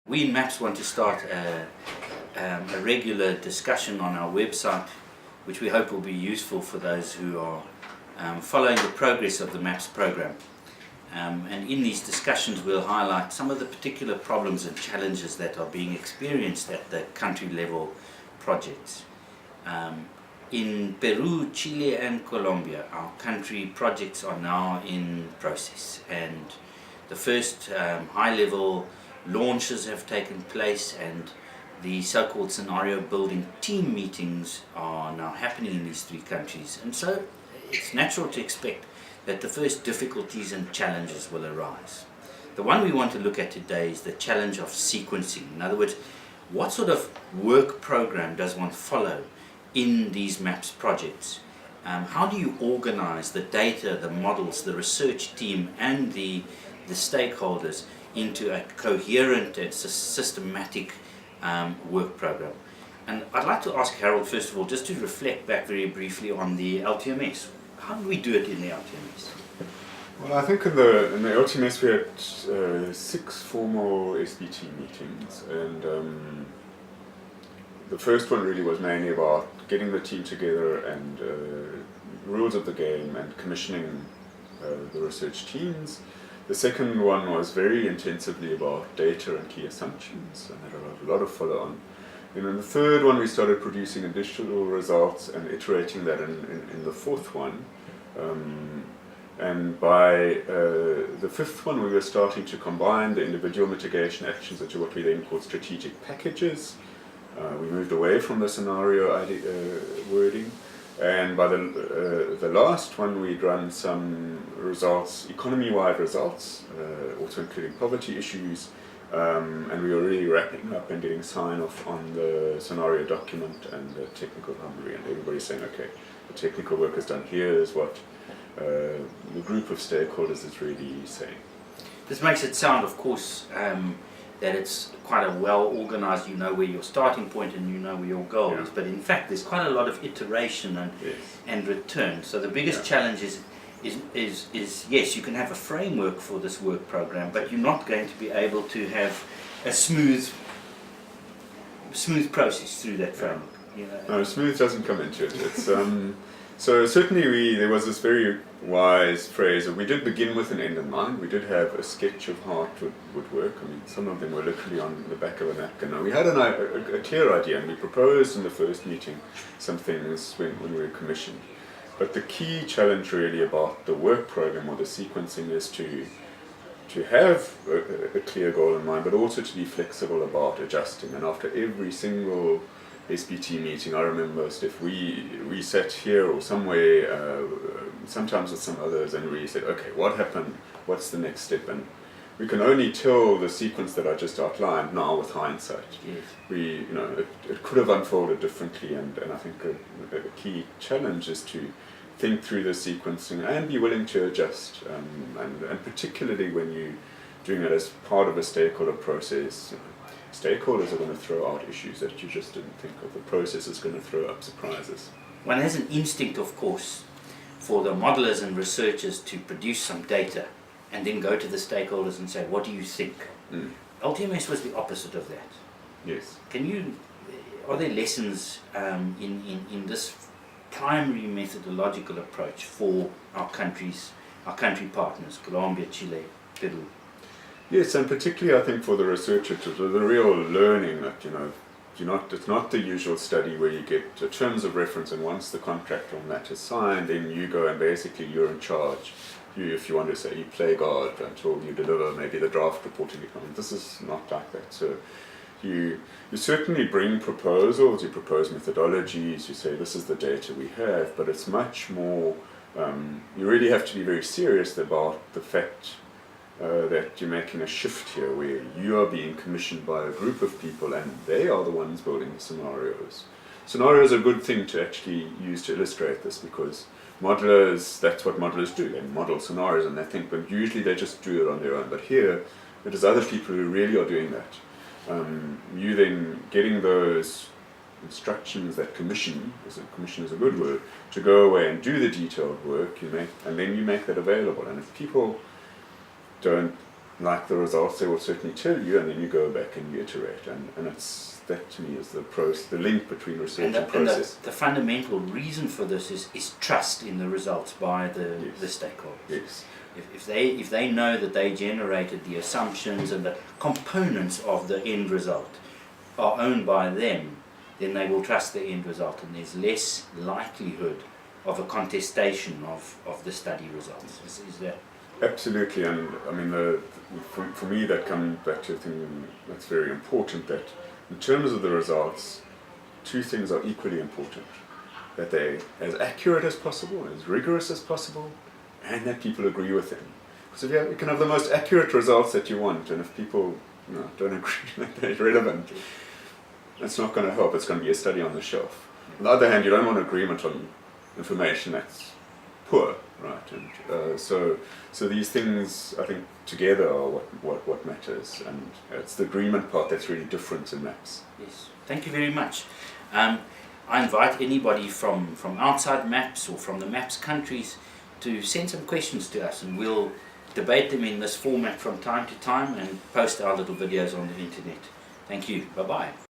We in MAPS want to start a regular discussion on our website, which we hope will be useful for those who are following the progress of the MAPS program. And in these discussions we'll highlight some of the particular problems and challenges that are being experienced at the country level projects. In Peru, Chile and Colombia, our country projects are now in process, and the first high level launches have taken place, and the so-called scenario building team meetings are now happening in these three countries. And so it's natural to expect that the first difficulties and challenges will arise. The one we want to look at today is the challenge of sequencing. In other words, what sort of work program does one follow in these MAPS projects? How do you organize the data, the models, the research team and the stakeholders into a coherent and systematic work program? And I'd like to ask Harald first of all just to reflect back very briefly on the LTMS. How do we do it in the LTMS? Well, I think in the LTMS we had 6 formal SBT meetings, and the first one really was mainly about getting the team together and rules of the game and commissioning the research teams. The second one was very intensively about data and key assumptions, and had a lot of follow-on. And in the third one we started producing additional results and iterating that in the fourth one. And by the fifth one we were starting to combine the individual mitigation actions into what we then called strategic packages. We moved away from the scenario wording, and by the last one we'd run some results, economy-wide results, also including poverty issues, and we were really wrapping up and getting sign-off on the scenario document and the technical summary, and everybody's saying, okay, the technical work is done, here is what the group of stakeholders is really saying. This makes it sound, of course, that it's quite a well-organized, you know where your starting point and you know where your goal is, but in fact there's quite a lot of iteration and return. So the biggest challenge is yes, you can have a framework for this work program, but you're not going to be able to have a smooth process through that framework. You know? No, smooth doesn't come into it. It's so certainly there was this very wise phrase, we did begin with an end in mind. We did have a sketch of how it would work. I mean, some of them were literally on the back of a napkin. Now, we had a clear idea, and we proposed in the first meeting some things when we were commissioned. But the key challenge really about the work program or the sequencing is to have a clear goal in mind, but also to be flexible about adjusting. And after every single SBT meeting, I remember, Stef, we sat here or somewhere, sometimes with some others, and we said, okay, what happened? What's the next step? And we can only tell the sequence that I just outlined now with hindsight. Yes. It could have unfolded differently, and I think a key challenge is to think through the sequencing and be willing to adjust, and particularly when you're doing it as part of a stakeholder process. Stakeholders are going to throw out issues that you just didn't think of. The process is going to throw up surprises. One has an instinct, of course, for the modelers and researchers to produce some data and then go to the stakeholders and say, what do you think? LTMS was the opposite of that. Yes. Are there lessons in this primary methodological approach for our country partners, Colombia, Chile, Peru? Yes, and particularly I think for the researcher, the real learning that, it's not the usual study where you get terms of reference, and once the contract on that is signed, then you go and basically you're in charge. If you want to say, you play God until you deliver maybe the draft reporting. This is not like that. So you certainly bring proposals, you propose methodologies, you say this is the data we have, but it's much more, you really have to be very serious about the fact that you're making a shift here where you are being commissioned by a group of people and they are the ones building the scenarios. Scenarios are a good thing to actually use to illustrate this, because modelers, that's what modelers do. They model scenarios and they think, but usually they just do it on their own. But here, it is other people who really are doing that. You then getting those instructions, that commission is a good word, to go away and do the detailed work, and then you make that available. And if people don't like the results, they will certainly tell you, and then you go back and you iterate. And it's, that to me is the link between research and process. The fundamental reason for this is trust in the results by the stakeholders. Yes. If they know that they generated the assumptions and the components of the end result are owned by them, then they will trust the end result, and there's less likelihood of a contestation of the study results. Is that? Absolutely, and I mean, for me that comes back to a thing that's very important, that in terms of the results, two things are equally important. That they're as accurate as possible, as rigorous as possible, and that people agree with them. Because if you can have the most accurate results that you want, and if people don't agree that they're relevant, that's not going to help. It's going to be a study on the shelf. On the other hand, you don't want agreement on information that's poor, right? And so these things, I think, together are what matters, and it's the agreement part that's really different in MAPS. Yes, thank you very much. I invite anybody from outside MAPS or from the MAPS countries to send some questions to us, and we'll debate them in this format from time to time and post our little videos on the internet. Thank you. Bye-bye.